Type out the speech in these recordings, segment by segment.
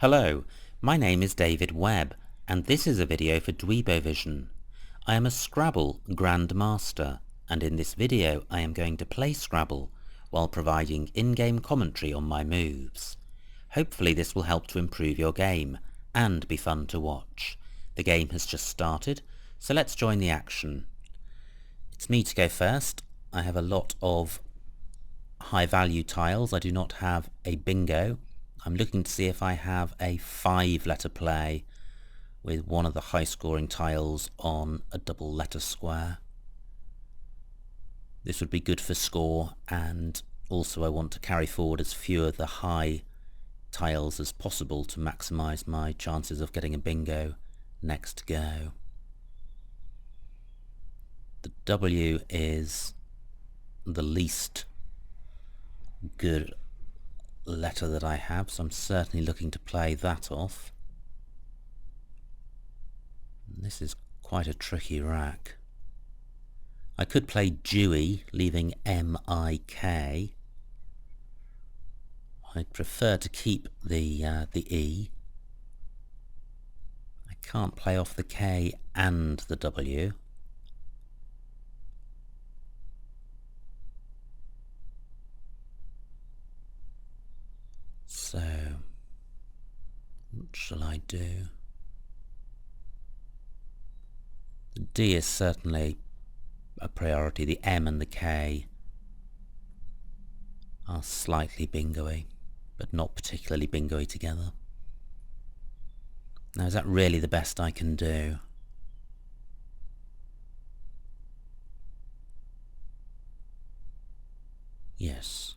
Hello, my name is David Webb, and this is a video for Dweebovision. I am a Scrabble grandmaster, and in this video I am going to play Scrabble while providing in-game commentary on my moves. Hopefully this will help to improve your game, and be fun to watch. The game has just started, so let's join the action. It's me to go first. I have a lot of high-value tiles. I do not have a bingo. I'm looking to see if I have a 5-letter play with one of the high-scoring tiles on a double-letter square. This would be good for score, and also I want to carry forward as few of the high tiles as possible to maximise my chances of getting a bingo next go. The W is the least good letter that I have, so I'm certainly looking to play that off. This is quite a tricky rack. I could play Dewey, leaving M-I-K. I'd prefer to keep the E. I can't play off the K and the W. So, what shall I do? The D is certainly a priority. The M and the K are slightly bingo-y, but not particularly bingo-y together. Now, is that really the best I can do? Yes.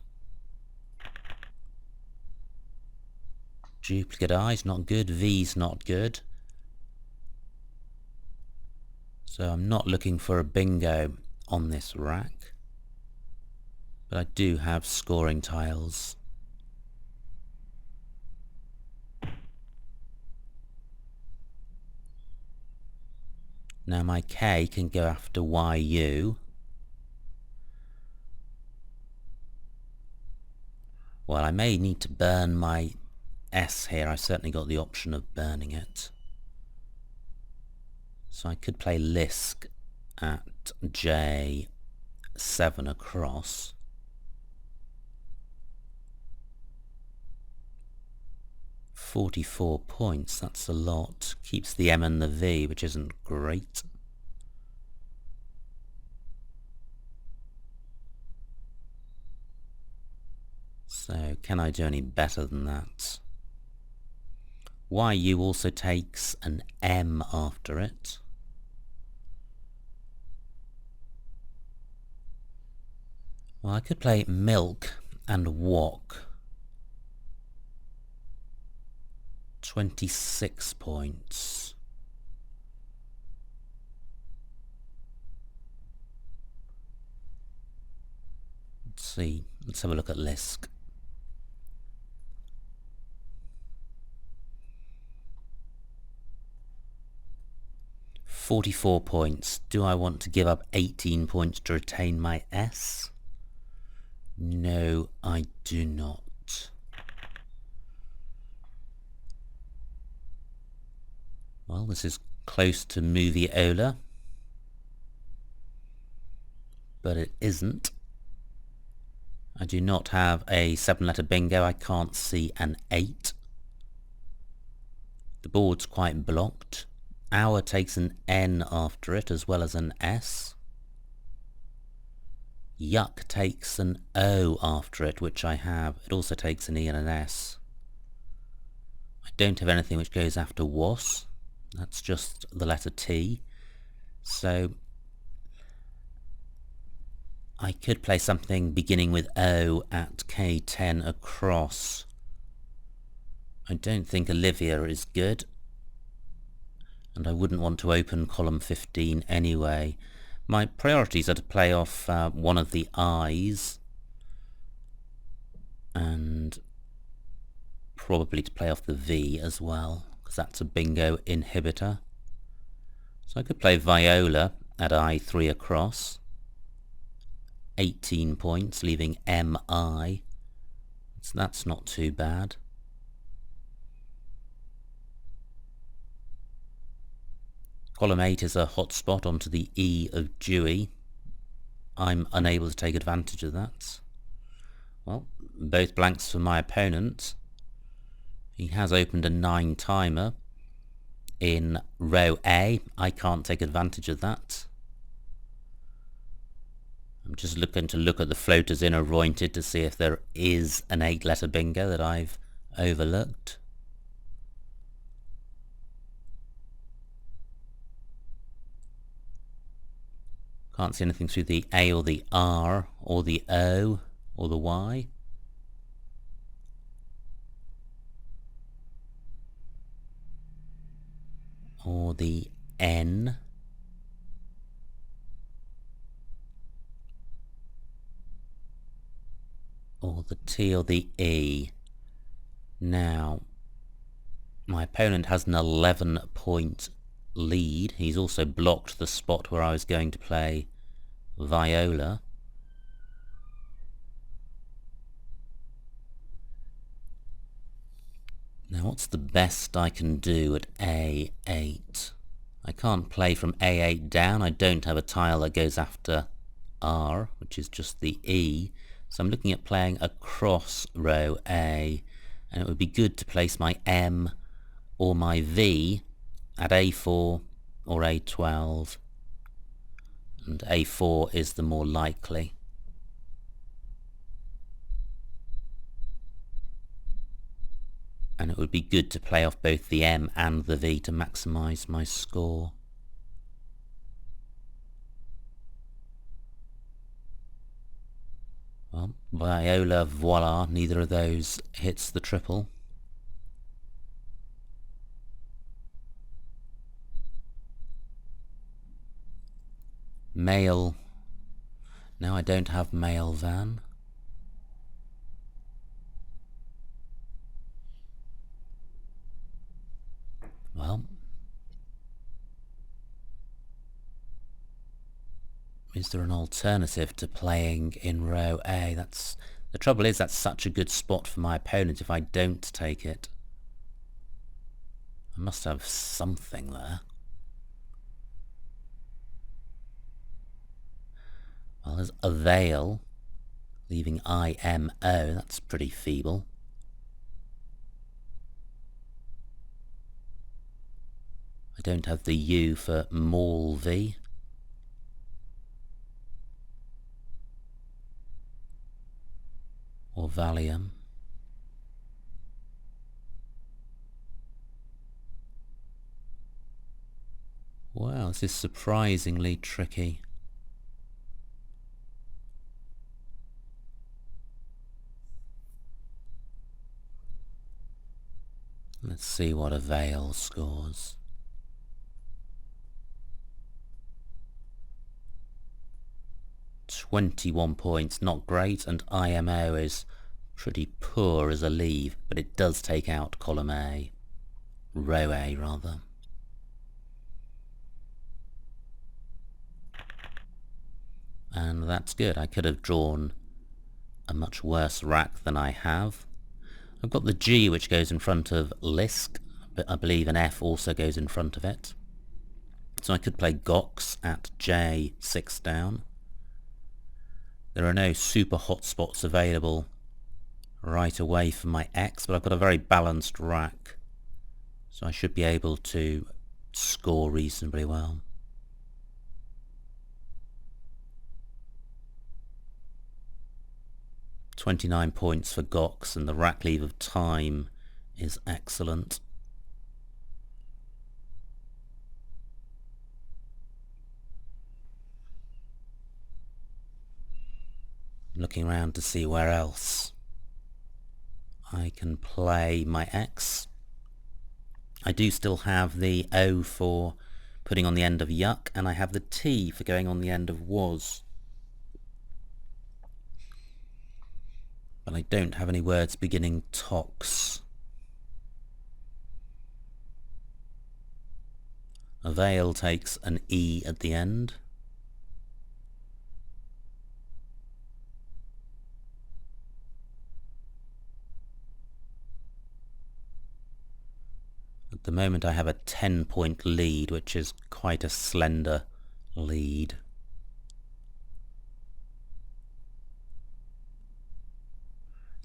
Duplicate I's not good, V's not good. So I'm not looking for a bingo on this rack, but I do have scoring tiles. Now my K can go after YU. Well, I may need to burn my S here. I've certainly got the option of burning it. So I could play Lisk at J7 across. $44 points, that's a lot. Keeps the M and the V, which isn't great. So can I do any better than that? YU also takes an M after it. Well, I could play Milk and Wok. 26 points. Let's see. Let's have a look at Lisk. $44 points. Do I want to give up 18 points to retain my S? No, I do not. Well, this is close to Movieola, but it isn't. I do not have a 7-letter bingo. I can't see an 8. The board's quite blocked. Hour takes an N after it as well as an S. Yuck takes an O after it, which I have. It also takes an E and an S. I don't have anything which goes after Was. That's just the letter T. So I could play something beginning with O at K10 across. I don't think Olivia is good, and I wouldn't want to open column 15 anyway. My priorities are to play off one of the I's, and probably to play off the V as well, because that's a bingo inhibitor. So I could play Viola at I3 across. 18 points, leaving MI. So that's not too bad. Column 8 is a hotspot onto the E of Dewey. I'm unable to take advantage of that. Well, both blanks for my opponent. He has opened a 9 timer in row A. I can't take advantage of that. I'm just looking to look at the floaters in Arointed to see if there is an 8-letter bingo that I've overlooked. Can't see anything through the A or the R or the O or the Y. Or the N. Or the T or the E. Now, my opponent has an 11-point lead. He's also blocked the spot where I was going to play viola. Now what's the best I can do at A8? I can't play from A8 down. I don't have a tile that goes after R, which is just the E. So I'm looking at playing across row A, and it would be good to place my M or my V at A4 or A12, and A4 is the more likely. And it would be good to play off both the M and the V to maximise my score. Well, viola, voila, neither of those hits the triple. Male. Now I don't have male van. Well, is there an alternative to playing in row A? The trouble is that's such a good spot for my opponent if I don't take it. I must have something there. Well, there's a veil, leaving IMO. That's pretty feeble. I don't have the U for Malvi. Or Valium. Wow, this is surprisingly tricky. Let's see what a veil scores. £21 points, not great, and IMO is pretty poor as a leave, but it does take out column A. Row A, rather. And that's good. I could have drawn a much worse rack than I have. I've got the G, which goes in front of Lisk, but I believe an F also goes in front of it. So I could play Gox at J, 6 down. There are no super hot spots available right away for my X, but I've got a very balanced rack, so I should be able to score reasonably well. £29 points for Gox, and the rack leave of time is excellent. Looking around to see where else I can play my X. I do still have the O for putting on the end of yuck, and I have the T for going on the end of was. But I don't have any words beginning tox. A veil takes an E at the end. the moment I have a 10-point lead, which is quite a slender lead.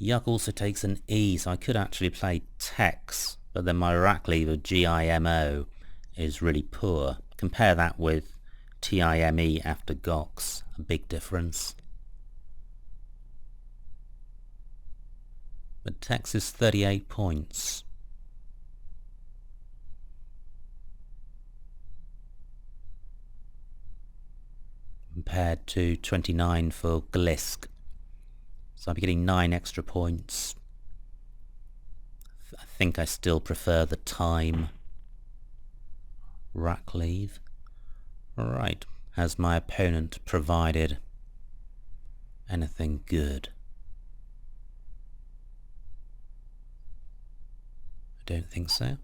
Yuck also takes an E, so I could actually play Tex, but then my rack leave of GIMO is really poor. Compare that with TIME after Gox, a big difference. But Tex is 38 points. Compared to 29 for Glisk. So I'll be getting 9 extra points. I think I still prefer the time rack leave. Right, has my opponent provided anything good? I don't think so.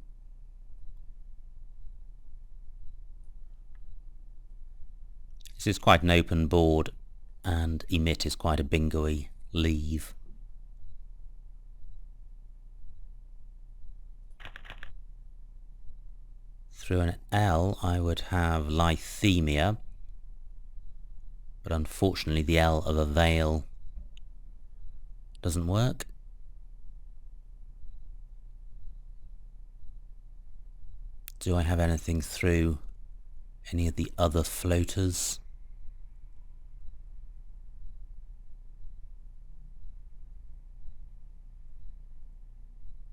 This is quite an open board, and emit is quite a bingo-y leave. Through an L I would have Lithemia, but unfortunately the L of a veil doesn't work. Do I have anything through any of the other floaters?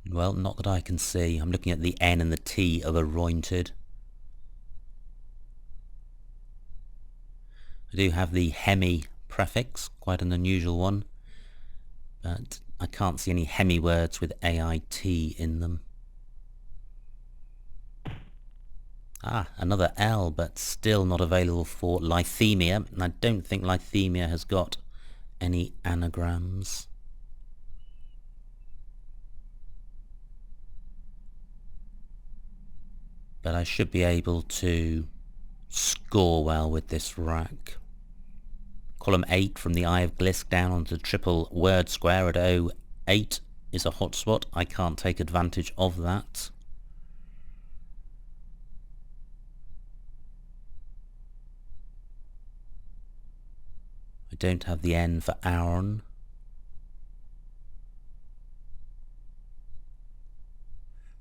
Well, not that I can see. I'm looking at the N and the T of Arointed. I do have the hemi prefix, quite an unusual one, but I can't see any hemi words with AIT in them. Ah, another L, but still not available for Lithemia, and I don't think Lithemia has got any anagrams. But I should be able to score well with this rack. Column 8 from the Eye of Glisk down onto the triple word square at 08 is a hotspot. I can't take advantage of that. I don't have the N for Aaron.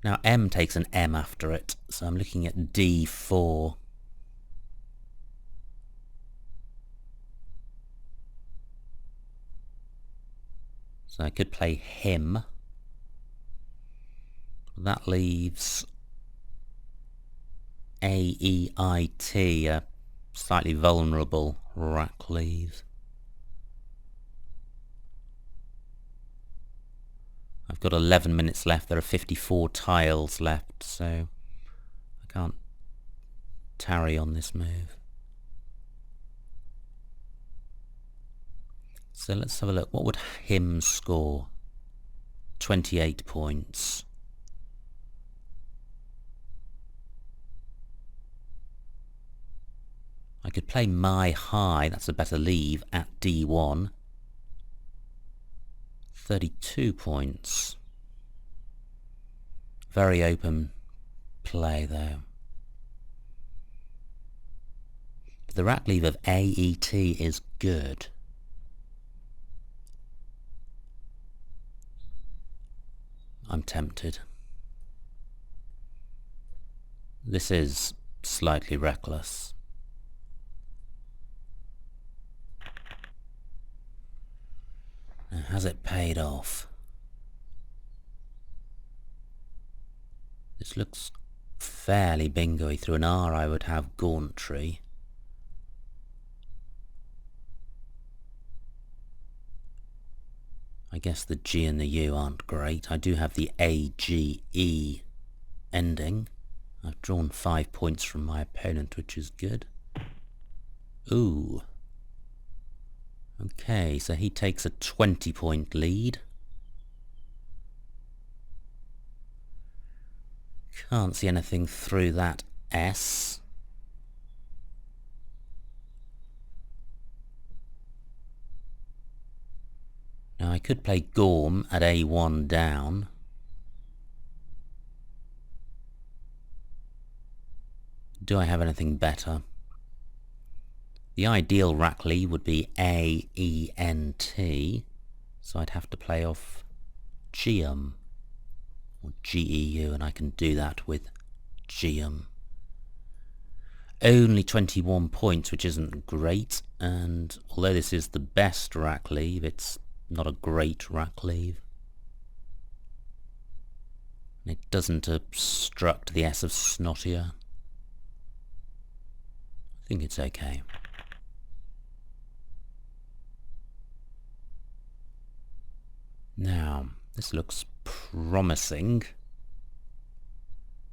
Now M takes an M after it, so I'm looking at D4. So I could play him. That leaves AEIT, a slightly vulnerable rack leave. I've got 11 minutes left. There are 54 tiles left, so I can't tarry on this move. So let's have a look. What would him score? 28 points. I could play my high, that's a better leave, at D1. 32 points. Very open play though. The rack leave of AET is good. I'm tempted. This is slightly reckless. Now, has it paid off? This looks fairly bingo-y. Through an R I would have Gauntry. I guess the G and the U aren't great. I do have the AGE ending. I've drawn 5 points from my opponent, which is good. Ooh. Okay, so he takes a 20-point lead. Can't see anything through that S. Now I could play Gorm at A1 down. Do I have anything better? The ideal rack leave would be A-E-N-T, so I'd have to play off Geum, or G-E-U, and I can do that with Geum. Only 21 points, which isn't great, and although this is the best rack leave, it's not a great rack leave. And it doesn't obstruct the S of snottier. I think it's okay. Now, this looks promising.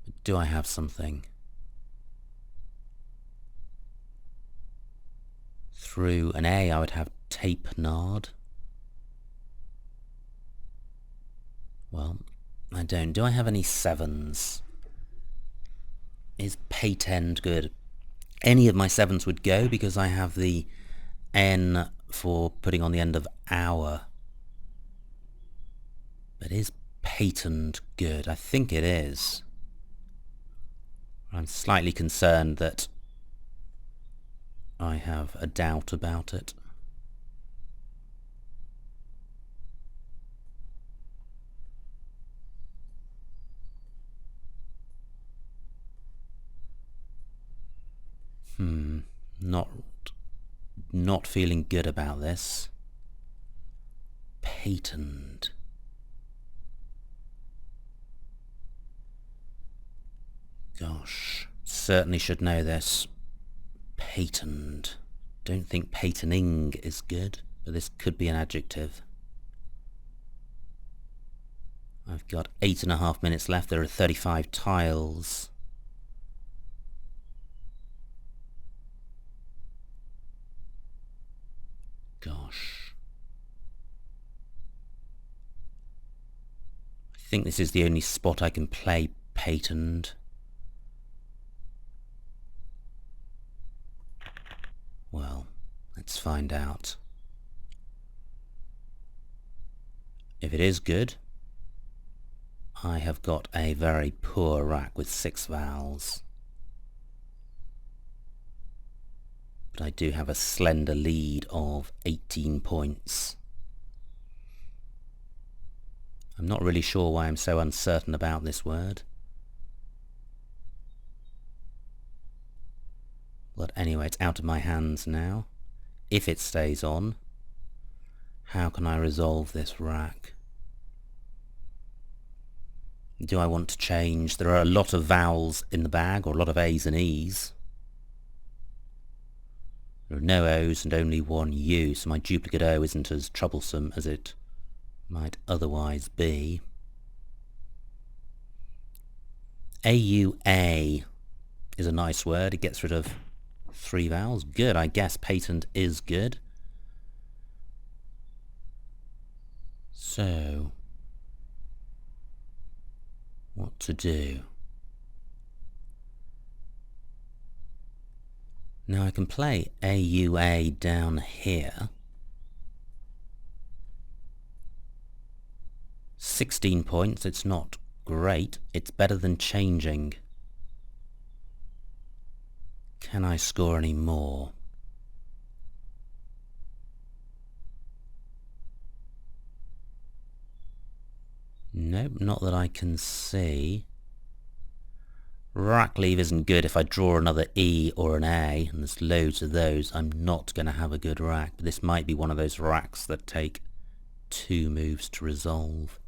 But do I have something? Through an A, I would have tapenade. Well, I don't. Do I have any sevens? Is patend good? Any of my sevens would go because I have the N for putting on the end of hour. But is patent good? I think it is. I'm slightly concerned that I have a doubt about it. Not feeling good about this. Patent. Gosh, certainly should know this. Patent. Don't think patenting is good, but this could be an adjective. I've got 8.5 minutes left. There are 35 tiles. Gosh. I think this is the only spot I can play patent. Well, let's find out. If it is good, I have got a very poor rack with 6 vowels. But I do have a slender lead of 18 points. I'm not really sure why I'm so uncertain about this word. But anyway, it's out of my hands now. If it stays on, how can I resolve this rack? Do I want to change? There are a lot of vowels in the bag, or a lot of A's and E's. There are no O's and only one U, so my duplicate O isn't as troublesome as it might otherwise be. AUA is a nice word. It gets rid of 3 vowels. Good, I guess patent is good. So, what to do? Now I can play AUA down here. 16 points, it's not great. It's better than changing. Can I score any more? Nope, not that I can see. Rack leave isn't good. If I draw another E or an A, and there's loads of those, I'm not going to have a good rack. But this might be one of those racks that take 2 moves to resolve.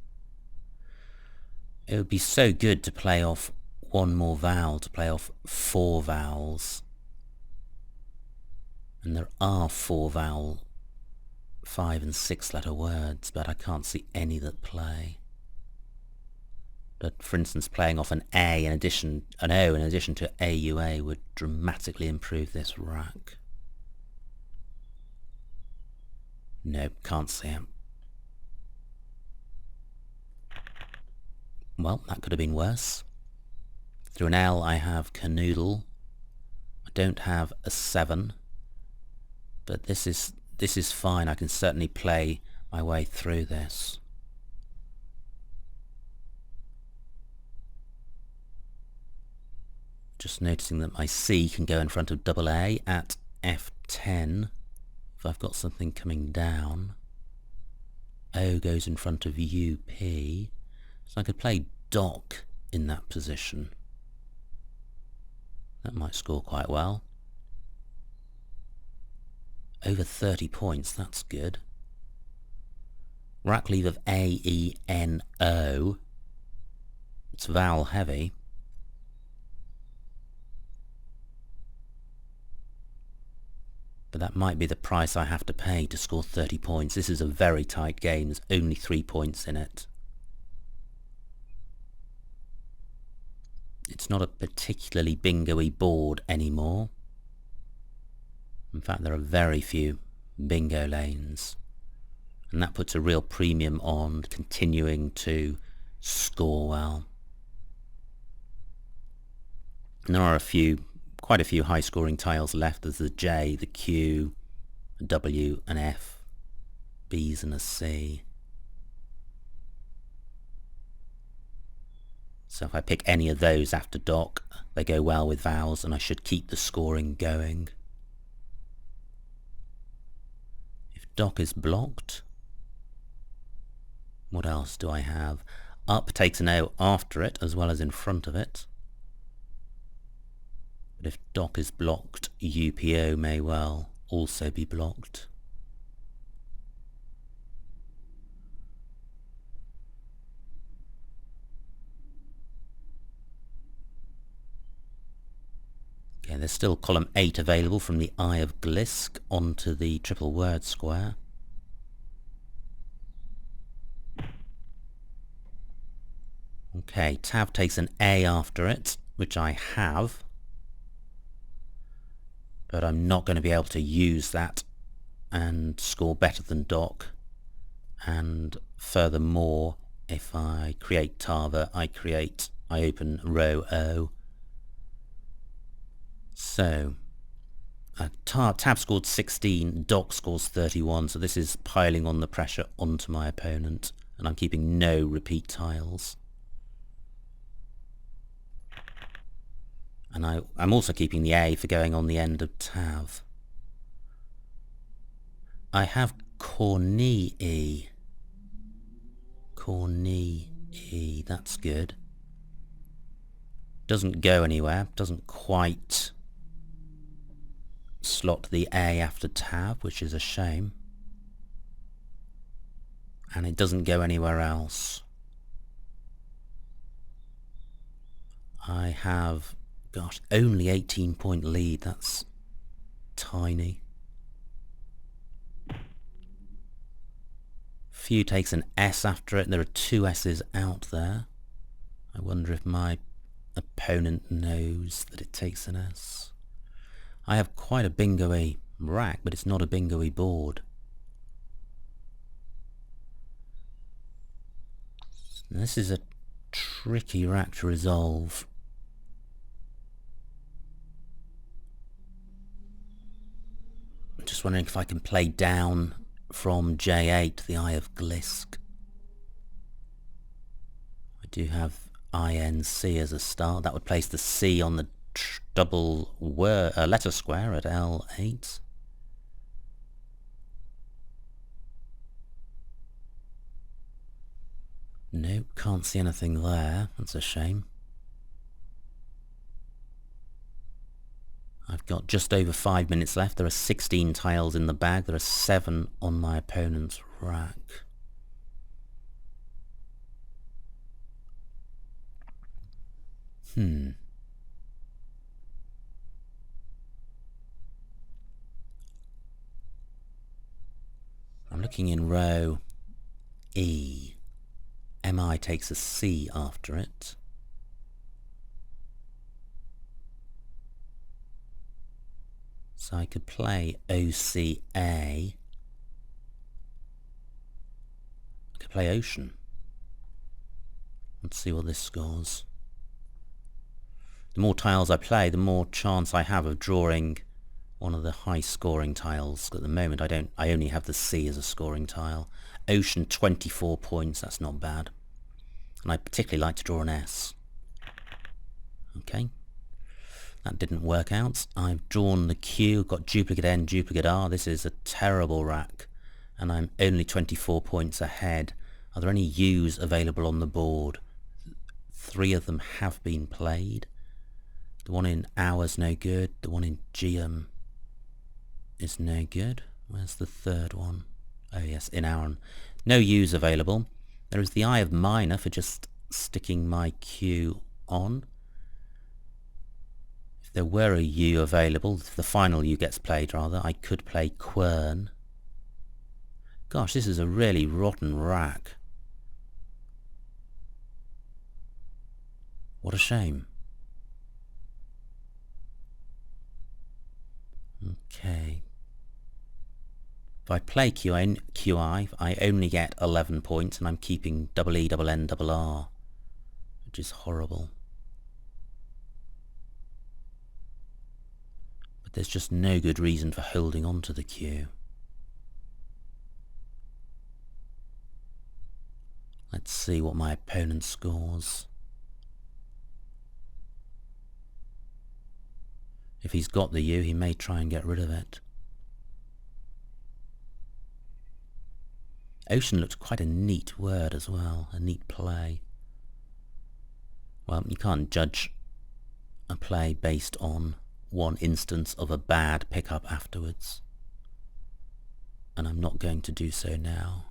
It would be so good to play off 1 more vowel, to play off 4 vowels. And there are 4 vowel 5 and 6 letter words, but I can't see any that play. But for instance, playing off an O in addition to AUA would dramatically improve this rack. Nope, can't see it. Well, that could have been worse. Through an L I have canoodle. I don't have a 7, but this is fine. I can certainly play my way through this. Just noticing that my C can go in front of double A at F10 if I've got something coming down. O goes in front of UP, so I could play Doc in that position. That might score quite well. Over 30 points, that's good. Rack leave of A, E, N, O. It's vowel heavy. But that might be the price I have to pay to score 30 points. This is a very tight game. There's only 3 points in it. It's not a particularly bingo-y board anymore. In fact, there are very few bingo lanes. And that puts a real premium on continuing to score well. And there are quite a few high-scoring tiles left. There's the J, the Q, a W, an F, B's and a C. So if I pick any of those after Doc, they go well with vowels, and I should keep the scoring going. If Doc is blocked, what else do I have? Up takes an O after it as well as in front of it. But if Doc is blocked, UPO may well also be blocked. Okay, there's still column 8 available from the Eye of Glisk onto the triple word square. Okay, Tav takes an A after it, which I have. But I'm not going to be able to use that and score better than Doc. And furthermore, if I create Tava, I open row O. So, Tav scored 16, Doc scores 31, so this is piling on the pressure onto my opponent, and I'm keeping no repeat tiles. And I'm also keeping the A for going on the end of Tav. I have Cornee-E. Cornee-E, that's good. Doesn't go anywhere, doesn't quite slot the A after Tav, which is a shame. And it doesn't go anywhere else. I have, gosh, only 18-point lead. That's tiny. Few takes an S after it. There are 2 S's out there. I wonder if my opponent knows that it takes an S. I have quite a bingo-y rack, but it's not a bingo-y board. And this is a tricky rack to resolve. I'm just wondering if I can play down from J8 to the Eye of Glisk. I do have INC as a start. That would place the C on the double letter square at L8. Nope, can't see anything there. That's a shame. I've got just over 5 minutes left. There are 16 tiles in the bag. There are 7 on my opponent's rack. I'm looking in row E. MI takes a C after it. So I could play OCA. I could play Ocean. Let's see what this scores. The more tiles I play, the more chance I have of drawing one of the high scoring tiles. At the moment I only have the C as a scoring tile. Ocean 24 points, that's not bad. And I particularly like to draw an S. Okay. That didn't work out. I've drawn the Q, got duplicate N, duplicate R. This is a terrible rack, and I'm only 24 points ahead. Are there any U's available on the board? 3 of them have been played. The one in hours no good. The one in GM is no good. Where's the third one? Oh yes, in hour. No U's available. There is the eye of minor for just sticking my Q on. If there were a U available, if the final U gets played rather, I could play Quern. Gosh, this is a really rotten rack. What a shame. Okay. If I play QI, I only get 11 points, and I'm keeping EE, NN, RR, which is horrible. But there's just no good reason for holding on to the Q. Let's see what my opponent scores. If he's got the U, he may try and get rid of it. Ocean looks quite a neat word as well, a neat play. Well, you can't judge a play based on one instance of a bad pickup afterwards. And I'm not going to do so now.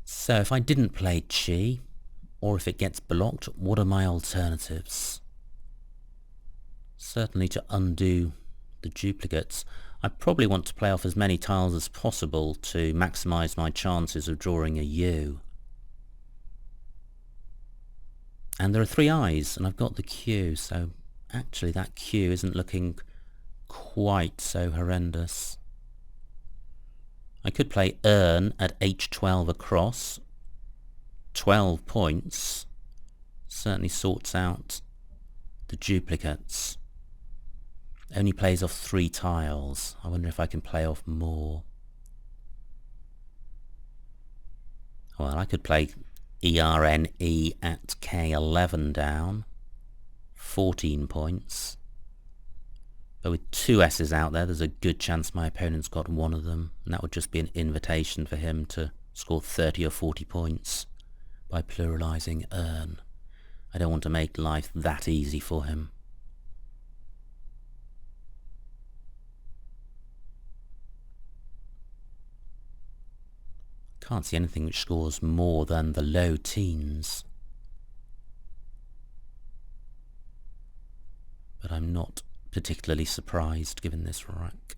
So if I didn't play Chi, or if it gets blocked, what are my alternatives? Certainly to undo the duplicates, I probably want to play off as many tiles as possible to maximise my chances of drawing a U. And there are 3 eyes, and I've got the Q, so actually that Q isn't looking quite so horrendous. I could play Earn at H12 across. 12 points certainly sorts out the duplicates. Only plays off 3 tiles. I wonder if I can play off more. Well, I could play ERNE at K11 down. 14 points. But with 2 S's out there, there's a good chance my opponent's got one of them, and that would just be an invitation for him to score 30 or 40 points by pluralizing Earn. I don't want to make life that easy for him. Can't see anything which scores more than the low teens. But I'm not particularly surprised given this rack.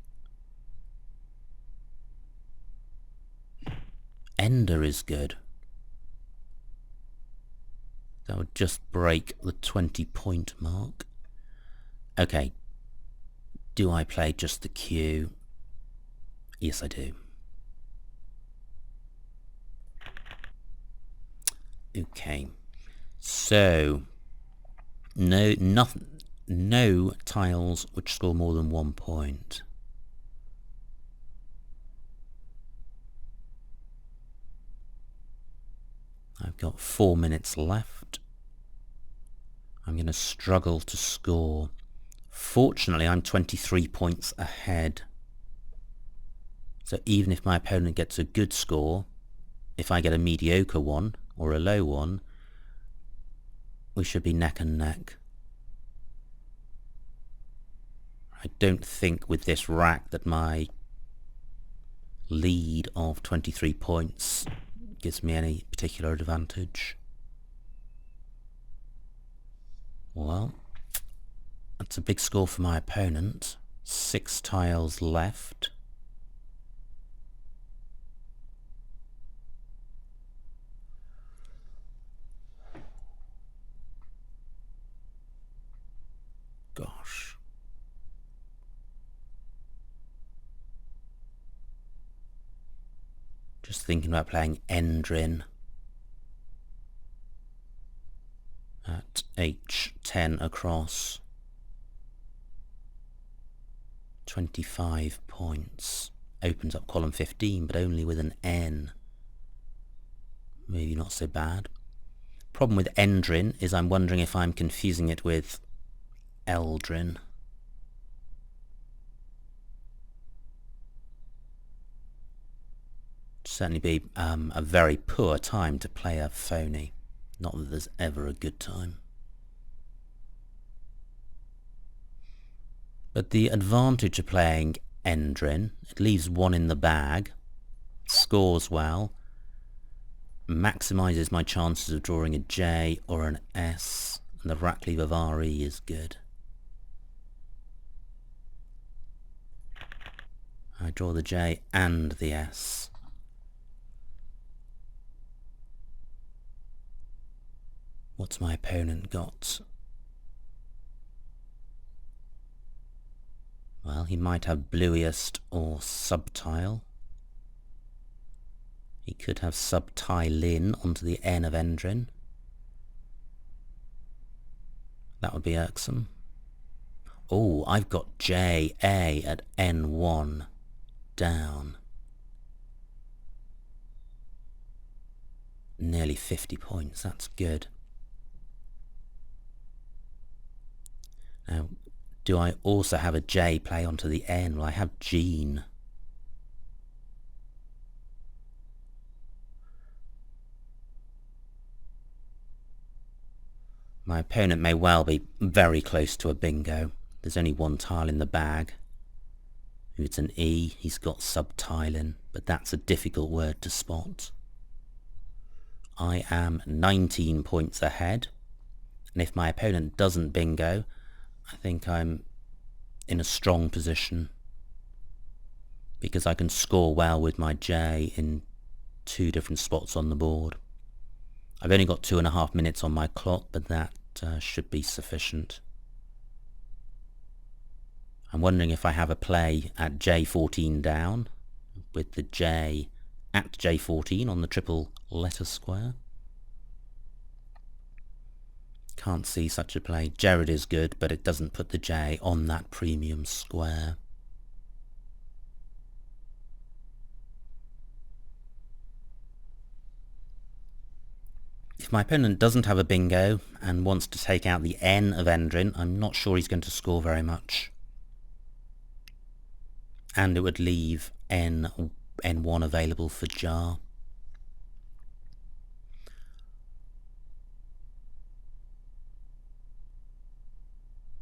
Ender is good. That would just break the 20-point mark. Okay. Do I play just the Q? Yes, I do. Okay. So, no tiles which score more than 1 point. I've got 4 minutes left. I'm going to struggle to score. Fortunately, I'm 23 points ahead. So even if my opponent gets a good score, if I get a mediocre one or a low one, we should be neck and neck. I don't think with this rack that my lead of 23 points gives me any particular advantage. Well, that's a big score for my opponent. 6 tiles left. Gosh. Just thinking about playing Endrin at H10 across. 25 points. Opens up column 15, but only with an N. Maybe not so bad. Problem with Endrin is I'm wondering if I'm confusing it with Eldrin. Certainly be a very poor time to play a phony. Not that there's ever a good time. But the advantage of playing Endrin, it leaves one in the bag, scores well, maximises my chances of drawing a J or an S, and the rack-leave of RE is good. I draw the J and the S. What's my opponent got? Well, he might have bluiest or subtile. He could have subtile-in onto the N of Endrin. That would be irksome. Oh, I've got JA at N1 down. Nearly 50 points, that's good. Now, do I also have a J play onto the N? Well, I have Jean. My opponent may well be very close to a bingo. There's only one tile in the bag. If it's an E, he's got subtile-in, but that's a difficult word to spot. I am 19 points ahead, and if my opponent doesn't bingo, I think I'm in a strong position because I can score well with my J in 2 different spots on the board. I've only got 2.5 minutes on my clock, but that should be sufficient. I'm wondering if I have a play at J14 down with the J at J14 on the triple letter square. Can't see such a play. Jared is good, but it doesn't put the J on that premium square. If my opponent doesn't have a bingo and wants to take out the N of Endrin, I'm not sure he's going to score very much. And it would leave N1 available for jar.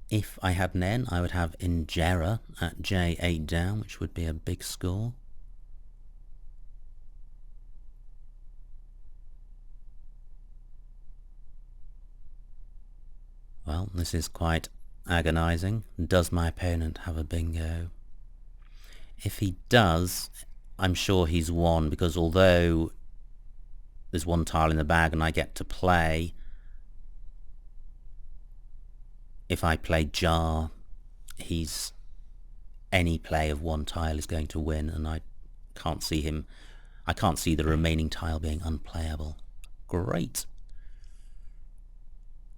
If I had an N, I would have Injera at J8 down, which would be a big score. Well, this is quite agonizing. Does my opponent have a bingo? If he does, I'm sure he's won, because although there's one tile in the bag and I get to play, if I play jar, any play of one tile is going to win, and I can't see the remaining tile being unplayable. Great.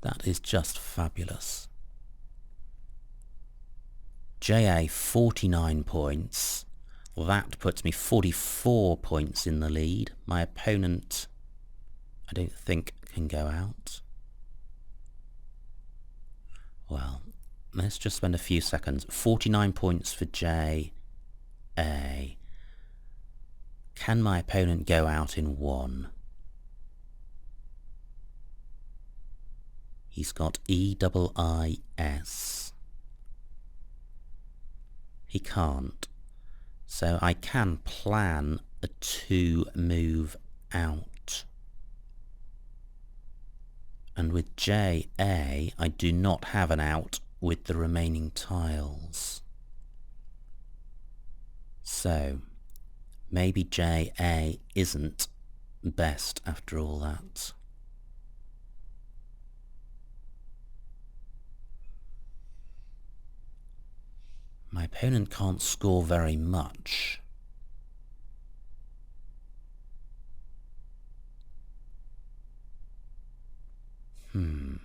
That is just fabulous. JA 49 points. That puts me 44 points in the lead. My opponent, I don't think, can go out. Well, let's just spend a few seconds. 49 points for JA. Can my opponent go out in 1? He's got EIIS. He can't. So I can plan a 2 move out. And with JA, I do not have an out with the remaining tiles. So maybe JA isn't best after all that. My opponent can't score very much. I'm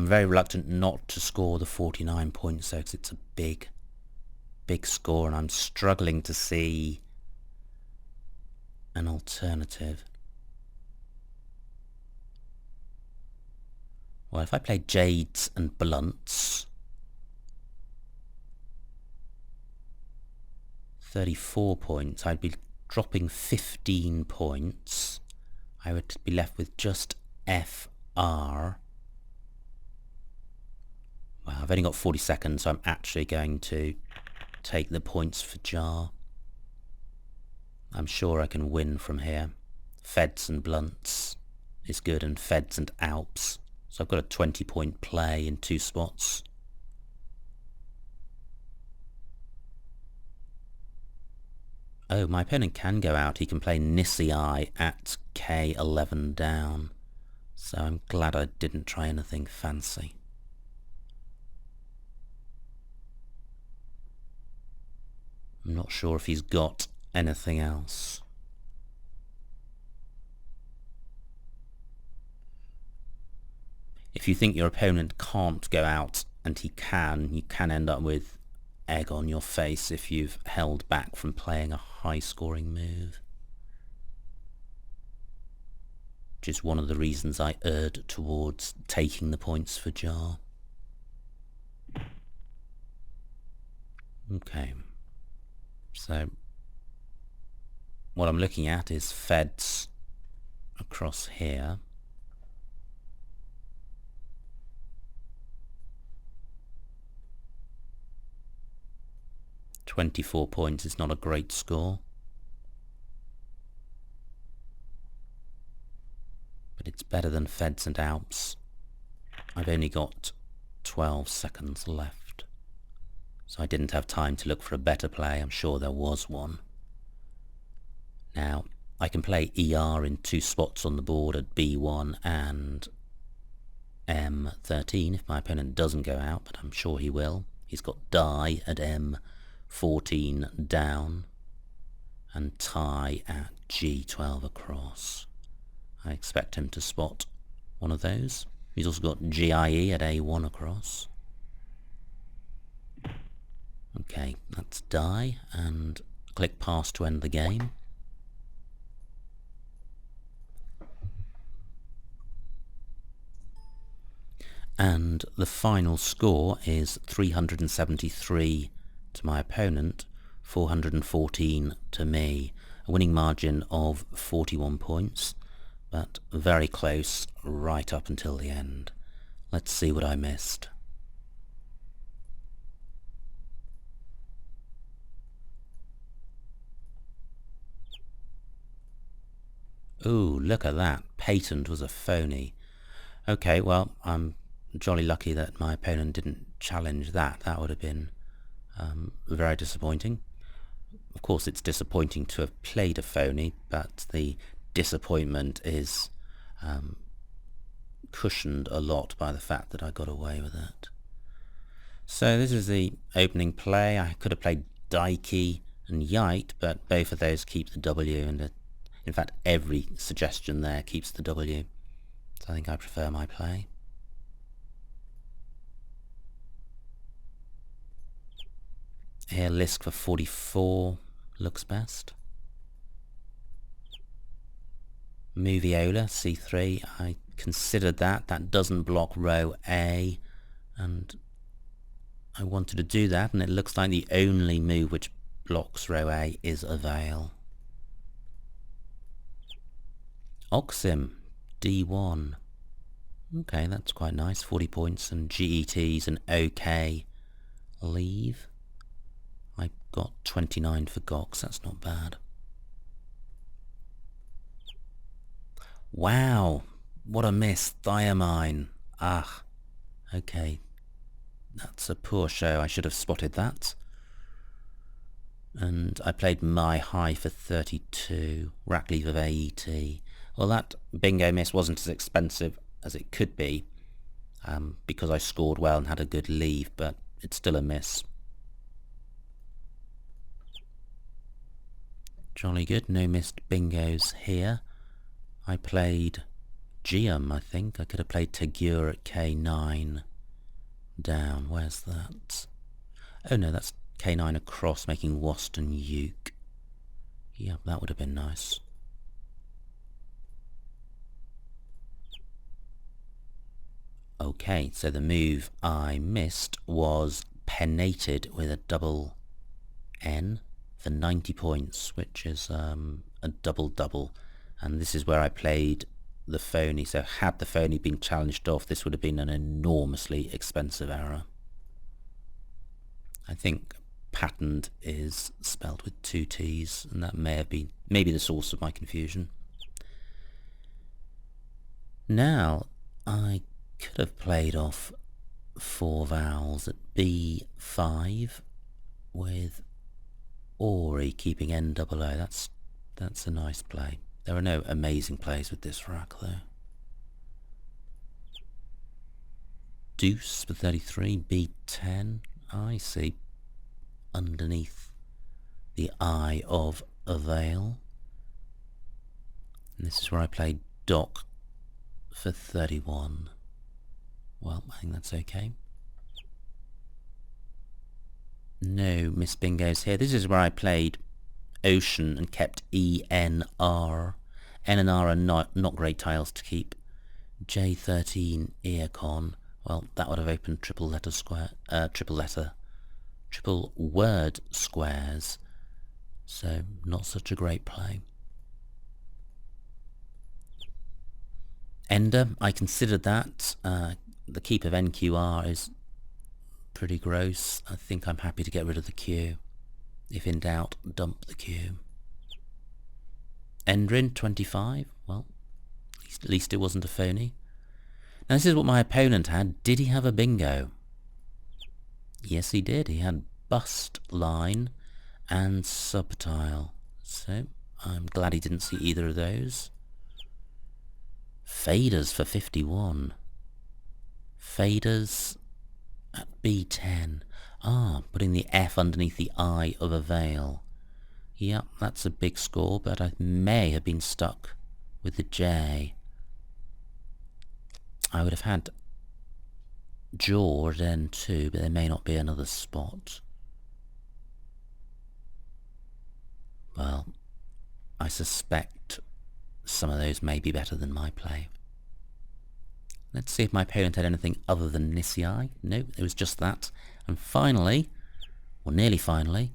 very reluctant not to score the 49 points though, because it's a big score, and I'm struggling to see an alternative. Well, if I played jades and blunts, 34 points, I'd be dropping 15 points. I would be left with just FR. Well, I've only got 40 seconds, so I'm actually going to take the points for jar. I'm sure I can win from here. Feds and blunts is good, and feds and alps. So I've got a 20-point play in 2 spots. Oh, my opponent can go out. He can play Nissi at K11 down. So I'm glad I didn't try anything fancy. I'm not sure if he's got anything else. If you think your opponent can't go out and he can, you can end up with egg on your face if you've held back from playing a high-scoring move. Which is one of the reasons I erred towards taking the points for jar. Okay. So what I'm looking at is feds across here. .24 points is not a great score, but it's better than feds and alps. I've only got 12 seconds left, so I didn't have time to look for a better play. I'm sure there was one. Now, I can play ER in 2 spots on the board at B1 and M13 if my opponent doesn't go out, but I'm sure he will. He's got die at M14 down and tie at G12 across. I expect him to spot one of those. He's also got GIE at A1 across. Okay, that's die, and click pass to end the game. And the final score is 373 to my opponent, 414 to me. A winning margin of 41 points, but very close right up until the end. Let's see what I missed. Ooh, look at that. Patent was a phony. Okay, well, I'm jolly lucky that my opponent didn't challenge that. That would have been very disappointing. Of course, it's disappointing to have played a phony, but the disappointment is cushioned a lot by the fact that I got away with it. So this is the opening play. I could have played Daiki and Yite, but both of those keep the W, and in fact every suggestion there keeps the W. So I think I prefer my play. Here, Lisk for 44 looks best. Moviola, C3, I considered that. That doesn't block row A, and I wanted to do that, and it looks like the only move which blocks row A is Avail. Oxim, D1. Okay, that's quite nice. 40 points, and GET's an OK leave. I got 29 for Gox, that's not bad. Wow, what a miss, Thiamine. Ah, okay. That's a poor show, I should have spotted that. And I played my high for 32, rack leave of AET. Well, that bingo miss wasn't as expensive as it could be, because I scored well and had a good leave, but it's still a miss. Jolly good, no missed bingos here. I played Geum, I think. I could have played Tagur at K9 down. Where's that? Oh no, that's K9 across, making Wost and Uke. Yeah, that would have been nice. Okay, so the move I missed was pennated with a double N for 90 points, which is a double-double. And this is where I played the phony, so had the phony been challenged off, this would have been an enormously expensive error. I think patterned is spelled with 2 T's, and that may have been maybe the source of my confusion. Now, I could have played off 4 vowels at B5 with Ori keeping N-double-O. That's a nice play. There are no amazing plays with this rack though. Deuce for 33, B10. I see underneath the eye of a veil. And this is where I played Dock for 31. Well, I think that's okay. No miss bingos here. This is where I played Ocean and kept ENR. N and R are not great tiles to keep. J13 Earcon. Well, that would have opened triple word squares. So not such a great play. Ender, I considered that. The keep of NQR is pretty gross. I think I'm happy to get rid of the Q. If in doubt, dump the Q. Endrin, 25. Well, at least it wasn't a phony. Now this is what my opponent had. Did he have a bingo? Yes, he did. He had bust line and subtile. So I'm glad he didn't see either of those. Faders for 51. Faders at B10. Putting the F underneath the eye of a veil. Yep, that's a big score, but I may have been stuck with the J. I would have had jaw at N2, but there may not be another spot. Well, I suspect some of those may be better than my play. Let's see if my opponent had anything other than Nissi. Nope, it was just that. And finally, or nearly finally,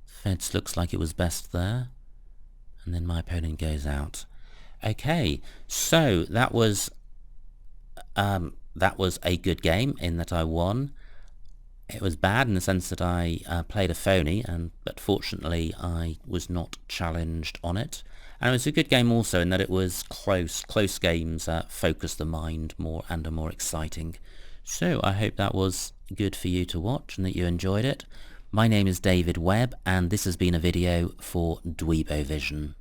Feds looks like it was best there. And then my opponent goes out. Okay, so that was a good game in that I won. It was bad in the sense that I played a phony, but fortunately I was not challenged on it. And it was a good game also in that it was close. Close games focus the mind more and are more exciting. So I hope that was good for you to watch and that you enjoyed it. My name is David Webb, and this has been a video for Dweebovision.